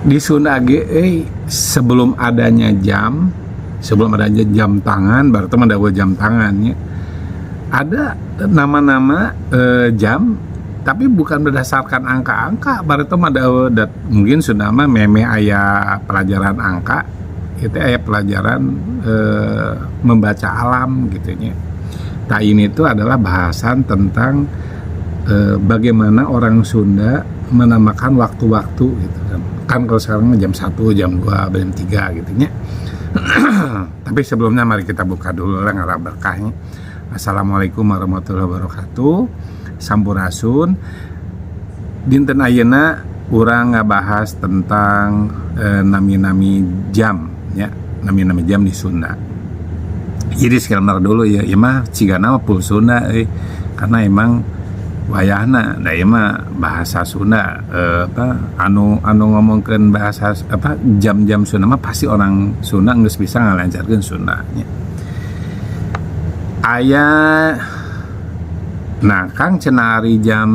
Di Sunda sebelum adanya jam tangan, berarti ada jam tangannya. Ada nama-nama jam, tapi bukan berdasarkan angka-angka. Berarti ada mungkin sudah mah meme aya pelajaran angka, itu aya pelajaran membaca alam gitunya. Nah ini itu adalah bahasan tentang bagaimana orang Sunda menamakan waktu-waktu gitu kan. Kan kalau sekarang jam 1, jam 2, jam 3 gitu nya. Tapi sebelumnya mari kita buka dulu lah ngarah berkahnya. Assalamualaikum warahmatullahi wabarakatuh. Sampurasun. Dinten ayeuna urang ngabahas tentang nami-nami jam ya, nami-nami jam di Sunda. Jadi disclaimer dulu ya, ieu mah cigana pul Sunda karena emang wayahna da ieu mah bahasa Sunda anu ngomongkeun bahasa jam-jam Sunda mah pasti orang Sunda geus bisa ngalancarkeun Sunda nya. Aya nah Kang cenari jam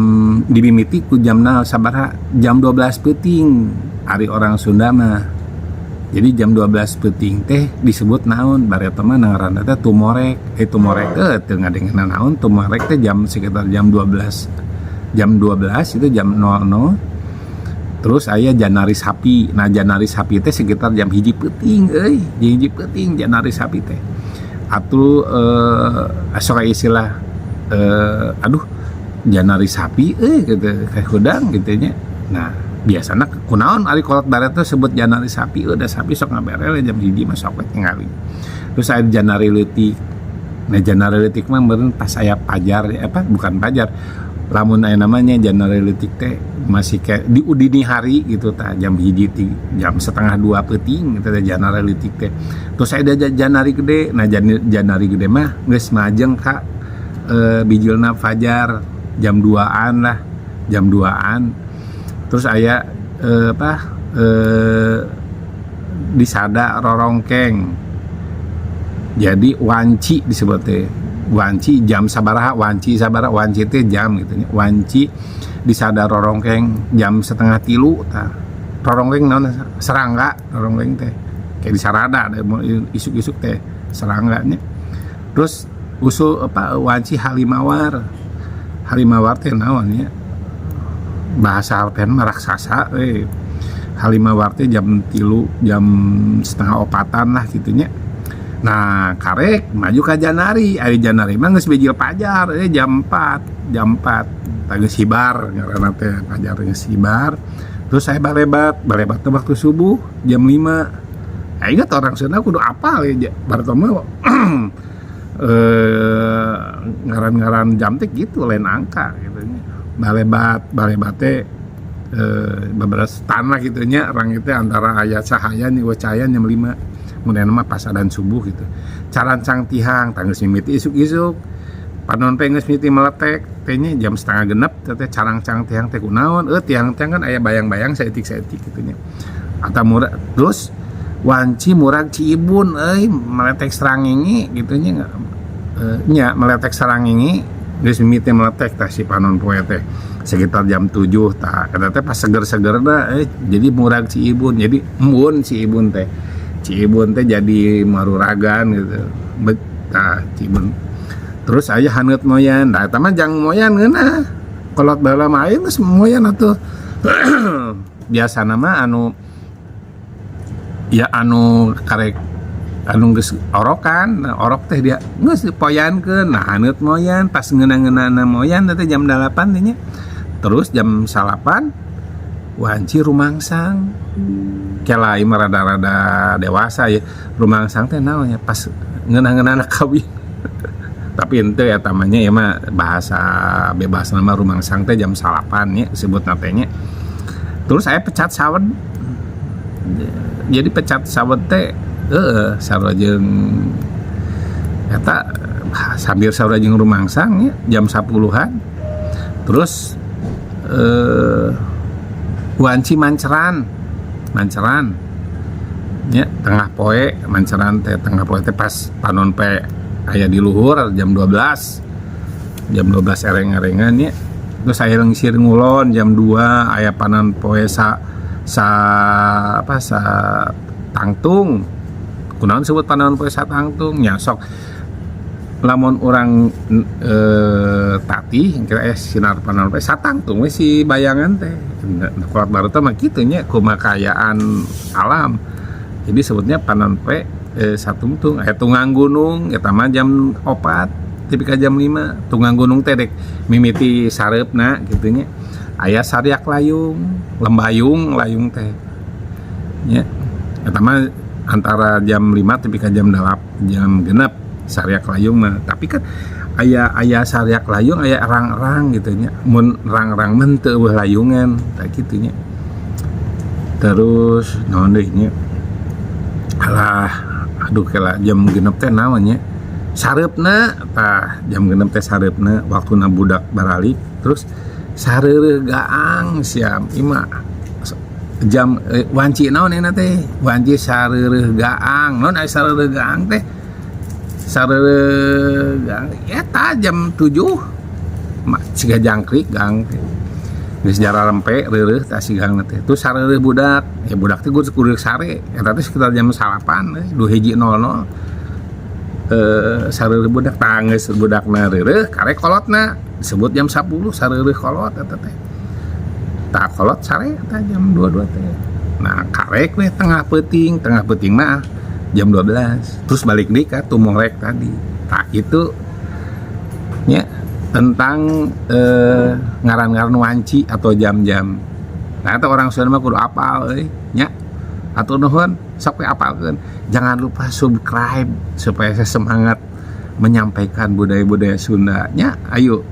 dimimiti ku jamna sabaraha jam 12 peuting ari orang Sunda mah. Jadi jam 12 peuting teh disebut naon bareta mah ngaranna teh tumorek. Tumorek teu ngadengeunna naon tumorek teh jam sekitar jam 12. Jam 12 itu jam 00. Terus aya janari sapi. Nah janari sapi teh sekitar jam 1 peuting jam 1 peuting janari sapi teh. Atuh sok istilah janari sapi gitu kayak hudang gitu nya. Nah biasanya kunaon ari kolot baret tuh sebut janari sapi, udah sapi sok ngaberel jam 1 mah sok ningali. Terus ada janari leutik. Nah janari leutik mah meureun pas aya pajar bukan pajar. Lamun aya namanya janari leutik teh masih kayak di dini hari gitu tah jam 1 jam setengah 2 peuting gitu teh janari leutik teh. Terus ada janari gede. Nah janari gede mah geus majeng ka bijilna fajar jam 2-an lah, jam 2-an. Terus aya disada rorongkeng. Jadi wanci disebut teh. Wanci jam sabaraha, wanci sabaraha, wanci teh jam gitu nya. Wanci disada rorongkeng jam 2:30 tah. Rorongkeng naon serangga rorongkeng teh. Kayak disarada isuk-isuk teh serangganya. Terus usul wanci halimawar. Halimawar teh naon ya? Bahasa Alpen mah raksasa halimawar teh jam 3 jam 3:30 lah gitunya. Nah karek maju ka janari ari janari mah geus bijil pajar jam 4 geus hibar ngaranna teh pajar geus hibar. Terus saya balebat teh waktu subuh jam 5. Ingat orang Sunda kudu apal ya barat mah ngaran-ngaran jam teh gitu lain angka gitu nya. Balebat teh beberapa tanah gitu nya orang itu antara ayat cahaya nih wacaya jam 5 kemudian mah pas adzan subuh gitu carancang tihang tanggeus mimiti isuk-isuk panon teh geus mimiti meletek teh nya jam 8:30 teh carancang tihang teh kunaon tiang-tiang kan aya bayang-bayang saeutik-saeutik gitu nya ata murag terus wanci murag Ciibun meletek serangingi gitu nya nya meletek serangingi geus mimiti meletek tah si panon poe teh sekitar jam 7 tah eta teh pas seger-seger dah jadi murag Ciibun jadi embun Ciibun teh jadi maruragan gitu tah Ciibun terus aya haneut moyan da eta mah jang moyan ngeunah kolot baheula mah aya geus moyan atuh biasana mah anu karek anu geus orokan, nah, orok teh dia geus dipoyankeun, nah haneut moyan pas ngeuna-ngeunana moyan teh jam 8 teh nya. Terus jam 8 wanci rumangsang. Kelai mah rada-rada dewasa ya. Rumangsang teh naon ya pas ngeuna-ngeunana kawin. Tapi henteu ya tamanya ya mah bahasa bebas nama rumangsang teh jam 8 nya disebutna teh nya. Terus saya pecat sawed. Jadi pecat sawed teh sarojeng eta sambil sarojeng rumangsang ya jam 10-an. Terus wanci manceran ya tengah poe manceran teh tengah poe teh pas panon pe aya di luhur jam 12 ereng-erengan ya. Terus aya lengsir ngulon jam 2 aya panon poe sa tangtung kunaon disebut panaon poe sa tangtung nya sok lamun orang tatih kira sinar panaon poe sa tangtung we si bayangan teh kuat baru teh mah kitu nya kumakayaan alam jadi sebutnya panaon poe sa tungtung tunggang gunung eta mah jam 4 tapi ka jam 5 tunggang gunung teh dek mimiti sareupna kitu nya aya sariak layung lembayung layung teh nya eta mah antara jam 5 tapi ka jam 8 jam genep sariak layung mah tapi kan aya sariak layung aya rang-rang gitu nya mun rang-rang mah teu eueuh layungan tak kitu nya terus naon deui nya alah aduh kela jam genep teh naon nya sareupna tah jam genep teh sareupna waktuna budak baralik terus sareureuh gaang siam ima jam wanci naon eta teh wanci sareureuh gaang naon aya sareureuh gaang teh sareureuh gaang eta jam 7 siga jangkrik gaang teh geus jara rempe reureuh tah sigang teh tu sareureuh budak ya budak teh kudu sare eta teh sekitar jam 8 2:00 sareureuh budak tah geus budakna reureuh karek kolotna disebut jam 10 sareureuh kolot eta teh tak kolot sare eta jam 22 teh nah karek we tengah peuting mah jam 12 terus balik deui ka tumorek tadi tak itu nya tentang ngaran-ngaran wanci atau jam-jam nah eta orang Sunda mah kudu apal euy nya atuh nuhun sok we apalkeun jangan lupa subscribe supaya saya semangat menyampaikan budaya-budaya Sunda nya ayo